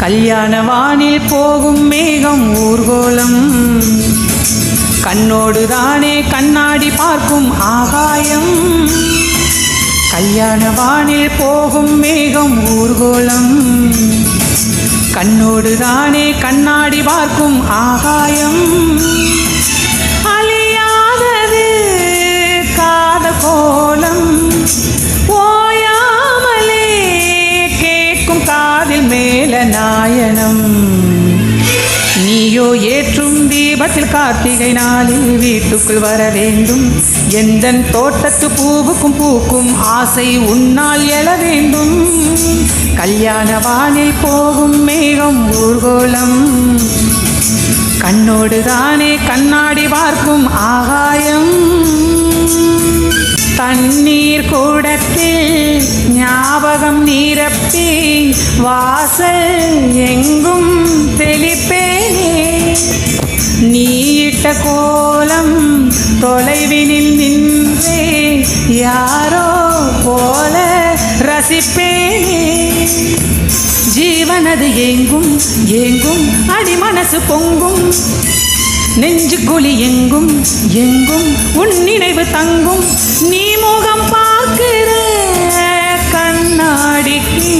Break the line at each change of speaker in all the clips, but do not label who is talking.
கல்யாண வானில் போகும் மேகம் ஊர்கோலம், கண்ணோடு தானே கண்ணாடி பார்க்கும் ஆகாயம். கல்யாண வானில் போகும் மேகம் ஊர்கோலம், கண்ணோடு தானே கண்ணாடி பார்க்கும் ஆகாயம். அழியாதது காதல் கோலம், ஓயாமலே கேட்கும் காதில் மேல நாயனம். நீயோ ஏற்றும் தீபத்தில் கார்த்திகை நாளில் வீட்டுக்குள் வர வேண்டும். எந்தன் தோட்டத்து பூவுக்கும் பூக்கும் ஆசை உன்னால் எழ வேண்டும். கல்யாண வானில் போகும் மேகம் ஊர்கோலம், கண்ணோடு தானே கண்ணாடி பார்க்கும் ஆகாயம். தண்ணீர் கூடத்தில் ஞாபகம் நீரப்பி வாசல் எங்கும் தெளிப்பேனே. நீயிட்ட கோலம் தொலைவினில் நின்றே யாரோ போல ரசிப்பேனே. ஜீவனது எங்கும் எங்கும் அடிமனசு பொங்கும், நெஞ்சு குழி எங்கும் எங்கும் உன் நினைவு தங்கும். நீ முகம் பார்க்கிற கண்ணாடிக்கு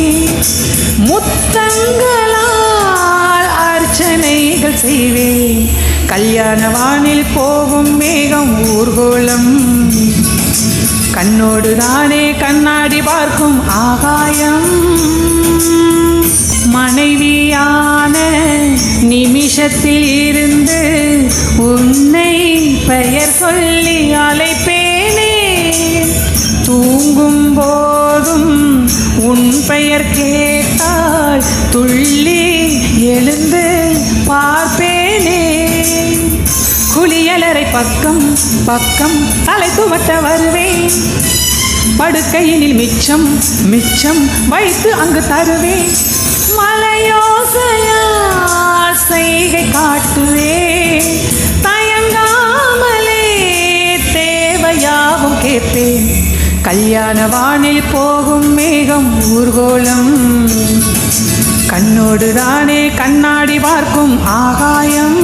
முத்தங்களால் அர்ச்சனைகள் செய்வேன். கல்யாண வானில் போகும் மேகம் ஊர்கோலம், கண்ணோடு தானே கண்ணாடி பார்க்கும் ஆகாயம். மனைவியான நிமிஷத்தில் இருந்து உன்னை பெயர் சொல்லி அழைப்பேனே. தூங்கும் போதும் உன் பெயர் கேட்டால் துள்ளி எழுந்து பார்ப்பேனே. குளியலறை பக்கம் பக்கம் தலை துவட்ட வருவேன். படுக்கையினில் மிச்சம் மிச்சம் வைத்து அங்கு தருவேன். மலையோசையால் செய்கை காட்டுவே, தயங்காமலே தேவையாவும் கேட்பேன். கல்யாண வானில் போகும் மேகம் ஊர்கோலம், கண்ணோடு தானே கண்ணாடி பார்க்கும் ஆகாயம்.